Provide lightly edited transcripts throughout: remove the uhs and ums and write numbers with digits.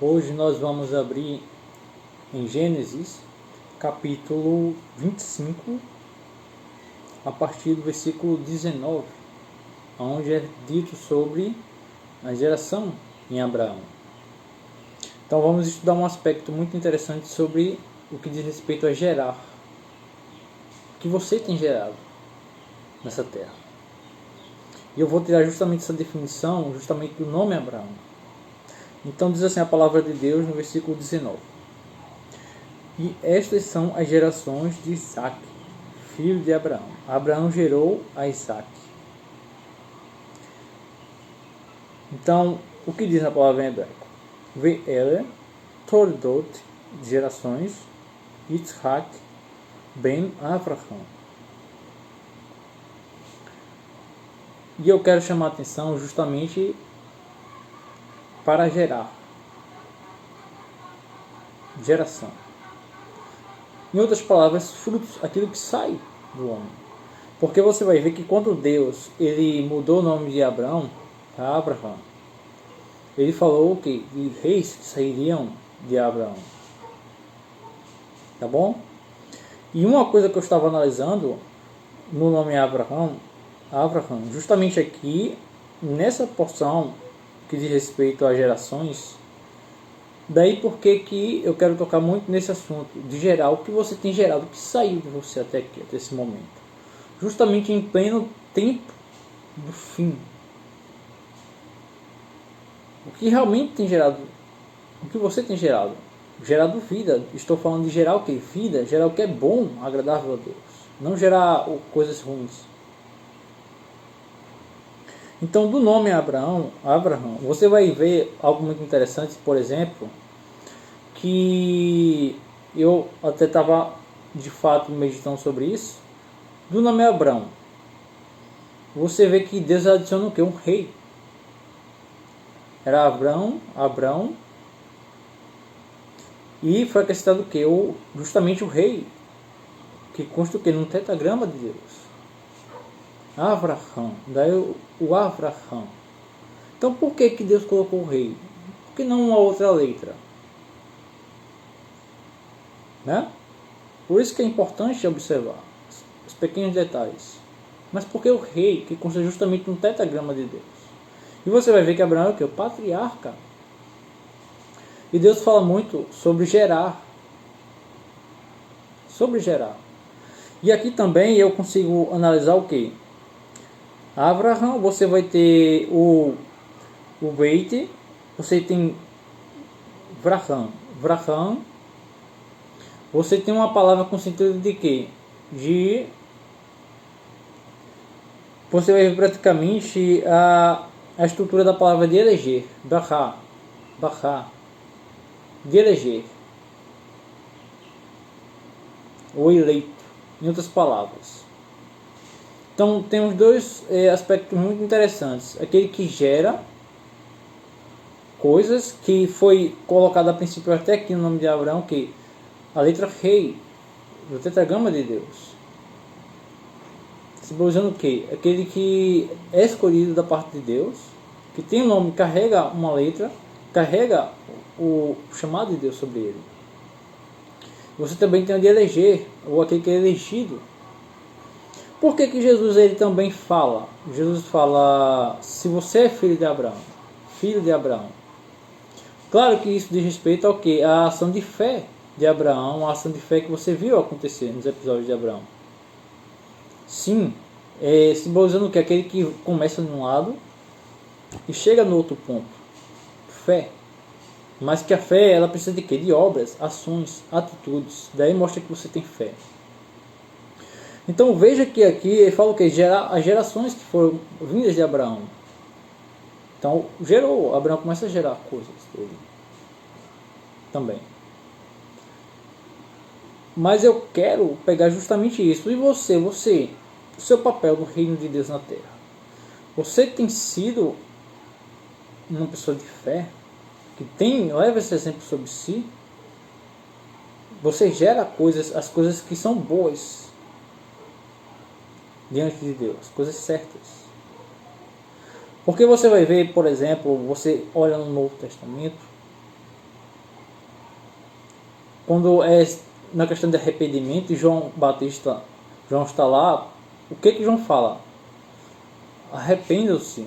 Hoje nós vamos abrir em Gênesis, capítulo 25, a partir do versículo 19, onde é dito sobre a geração em Abraão. Então vamos estudar um aspecto muito interessante sobre o que diz respeito a gerar. O que você tem gerado nessa terra. E eu vou tirar justamente essa definição, justamente do nome Abraão. Então diz assim a palavra de Deus no versículo 19. E estas são as gerações de Isaac, filho de Abraão. Abraão gerou a Isaac. Então, o que diz a palavra em hebraico? Ve'ele toldot, gerações, Yitzhak ben Avraham. E eu quero chamar a atenção justamente para gerar. Geração. Em outras palavras, frutos, aquilo que sai do homem. Porque você vai ver que quando Deus ele mudou o nome de Abraão para Abraham, ele falou que de reis que sairiam de Abraão. Tá bom? E uma coisa que eu estava analisando no nome Abraham, justamente aqui, nessa porção que diz respeito a gerações, daí porque que eu quero tocar muito nesse assunto, de gerar o que você tem gerado, o que saiu de você até aqui, até esse momento. Justamente em pleno tempo do fim. O que realmente tem gerado, o que você tem gerado? Gerado vida. Estou falando de gerar o que? Vida, gerar o que é bom, agradável a Deus. Não gerar coisas ruins. Então, do nome Abraão, você vai ver algo muito interessante, por exemplo, que eu até estava de fato meditando sobre isso. Do nome Abraão, você vê que Deus adiciona o que? Um rei. Era Abraão, e foi acrescentado o que? Justamente o rei, que consta o que? Num tetragrama de Deus. Avraham, daí o Avraham. Então por que Deus colocou o rei? Por que não uma outra letra? Né? Por isso que é importante observar os pequenos detalhes. Mas por que o rei, que consta justamente no tetragrama de Deus? E você vai ver que Abraão é o que? O patriarca. E Deus fala muito sobre gerar. Sobre gerar. E aqui também eu consigo analisar o que? Abraham, você vai ter o Beit, você tem Vraham, você tem uma palavra com sentido de quê? Você vai ver praticamente a estrutura da palavra de eleger, Bahá, de eleger, ou eleito, em outras palavras. Então temos dois aspectos muito interessantes. Aquele que gera coisas, que foi colocado a princípio até aqui no nome de Abraão, que a letra rei do tetragrama de Deus. Simbolizando o que? Aquele que é escolhido da parte de Deus, que tem o nome, carrega uma letra, carrega o chamado de Deus sobre ele. Você também tem o de eleger, ou aquele que é elegido. Por que Jesus ele também fala? Jesus fala, se você é filho de Abraão. Claro que isso diz respeito ao que? A ação de fé de Abraão, a ação de fé que você viu acontecer nos episódios de Abraão. Sim, simbolizando que aquele que começa de um lado e chega no outro ponto. Fé. Mas que a fé ela precisa de quê? De obras, ações, atitudes. Daí mostra que você tem fé. Então veja que aqui ele fala o que? As gerações que foram vindas de Abraão. Então Abraão começa a gerar coisas também. Mas eu quero pegar justamente isso. E você, o seu papel no reino de Deus na terra. Você tem sido uma pessoa de fé, que leva esse exemplo sobre si. Você gera as coisas que são boas diante de Deus, coisas certas. Porque você vai ver, por exemplo, você olha no Novo Testamento, quando é na questão de arrependimento, João está lá, o que João fala? Arrependam-se,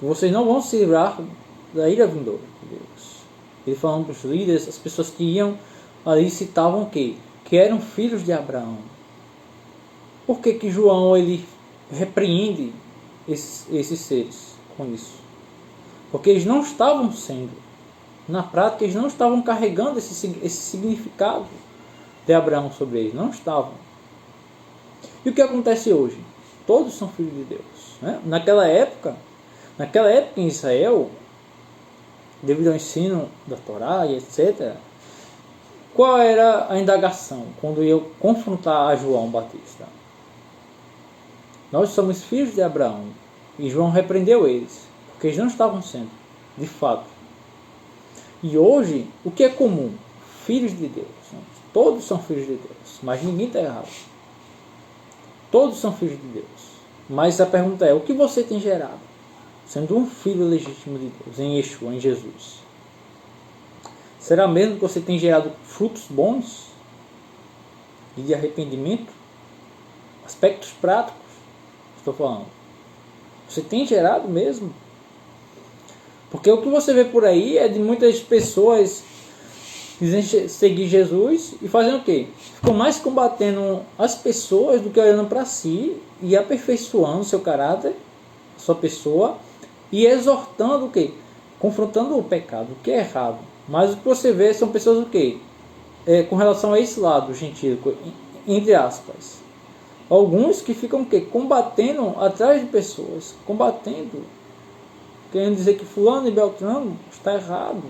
vocês não vão se livrar da ira vindoura de Deus. Ele falando para os líderes, as pessoas que iam ali citavam o quê? Que eram filhos de Abraão. Por que João ele repreende esses seres com isso? Porque eles não estavam sendo, na prática, eles não estavam carregando esse significado de Abraão sobre eles. Não estavam. E o que acontece hoje? Todos são filhos de Deus. Né? Naquela época em Israel, devido ao ensino da Torá e etc., qual era a indagação quando eu confrontar a João Batista? Nós somos filhos de Abraão. E João repreendeu eles, porque eles não estavam sendo, de fato. E hoje, o que é comum? Filhos de Deus. Todos são filhos de Deus, mas ninguém está errado. Todos são filhos de Deus. Mas a pergunta é, o que você tem gerado? Sendo um filho legítimo de Deus, em Yeshua, em Jesus. Será mesmo que você tem gerado frutos bons? E de arrependimento? Aspectos práticos, estou falando. Você tem gerado mesmo? Porque o que você vê por aí é de muitas pessoas dizendo seguir Jesus e fazendo o quê? Ficam mais combatendo as pessoas do que olhando para si e aperfeiçoando seu caráter, sua pessoa, e exortando o quê? Confrontando o pecado, o que é errado. Mas o que você vê são pessoas o quê? Com relação a esse lado gentílico, entre aspas. Alguns que ficam o quê? Combatendo atrás de pessoas, combatendo, querendo dizer que fulano e beltrano está errado.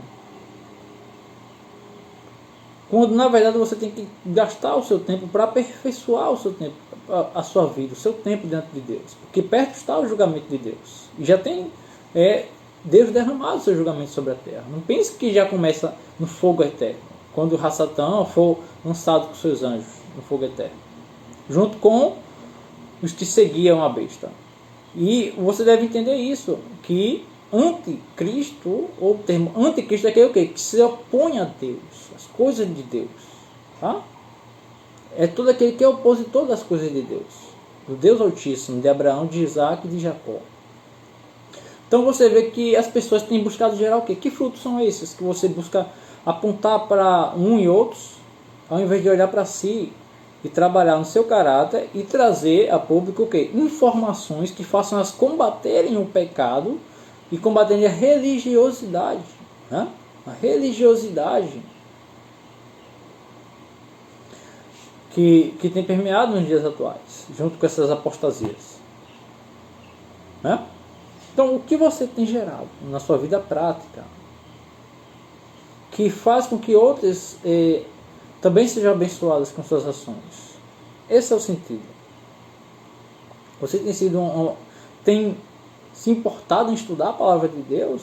Quando na verdade você tem que gastar o seu tempo para aperfeiçoar o seu tempo, a sua vida, o seu tempo diante de Deus. Porque perto está o julgamento de Deus. E já tem Deus derramado o seu julgamento sobre a terra. Não pense que já começa no fogo eterno, quando o Satã for lançado com seus anjos no fogo eterno, junto com os que seguiam a besta. E você deve entender isso, que anticristo, ou o termo anticristo é aquele que se opõe a Deus, as coisas de Deus. Tá? É todo aquele que é opositor das coisas de Deus, do Deus Altíssimo, de Abraão, de Isaac e de Jacó. Então você vê que as pessoas têm buscado gerar o quê? Que frutos são esses que você busca apontar para um e outros, ao invés de olhar para si e trabalhar no seu caráter e trazer a público o quê? Informações que façam elas combaterem o pecado e combaterem a religiosidade. Né? A religiosidade que tem permeado nos dias atuais, junto com essas apostasias. Né? Então, o que você tem gerado na sua vida prática que faz com que outros também sejam abençoados com suas ações? Esse é o sentido. Você tem se importado em estudar a palavra de Deus?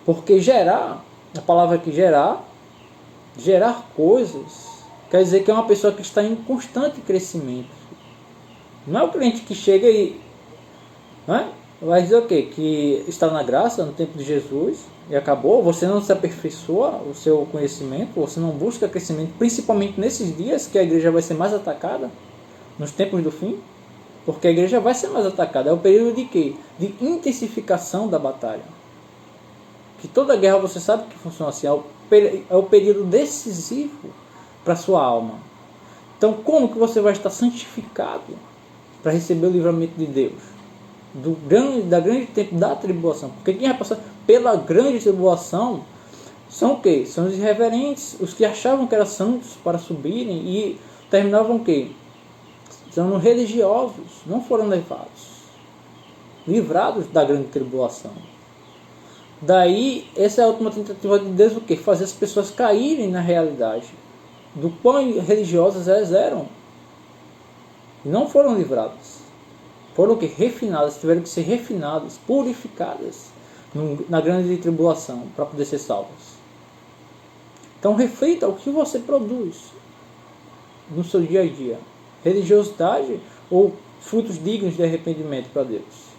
Porque a palavra que gerar coisas, quer dizer que é uma pessoa que está em constante crescimento. Não é o crente que chega e vai dizer o quê? Que está na graça no tempo de Jesus e acabou. Você não se aperfeiçoa o seu conhecimento, você não busca crescimento, principalmente nesses dias que a igreja vai ser mais atacada, nos tempos do fim, porque a igreja vai ser mais atacada. É o período de quê? De intensificação da batalha. Que toda guerra você sabe que funciona assim, é o período decisivo para a sua alma. Então como que você vai estar santificado para receber o livramento de Deus? Da grande tempo da tribulação. Porque quem vai passar pela grande tribulação são o quê? São os irreverentes, os que achavam que eram santos para subirem e terminavam o quê? São religiosos, não foram livrados da grande tribulação. Daí, essa é a última tentativa de Deus, o quê? Fazer as pessoas caírem na realidade do quão religiosas elas eram. E não foram livradas. Foram o quê? Refinadas, tiveram que ser refinadas, purificadas na grande tribulação para poder ser salvas. Então reflita o que você produz no seu dia a dia. Religiosidade ou frutos dignos de arrependimento para Deus.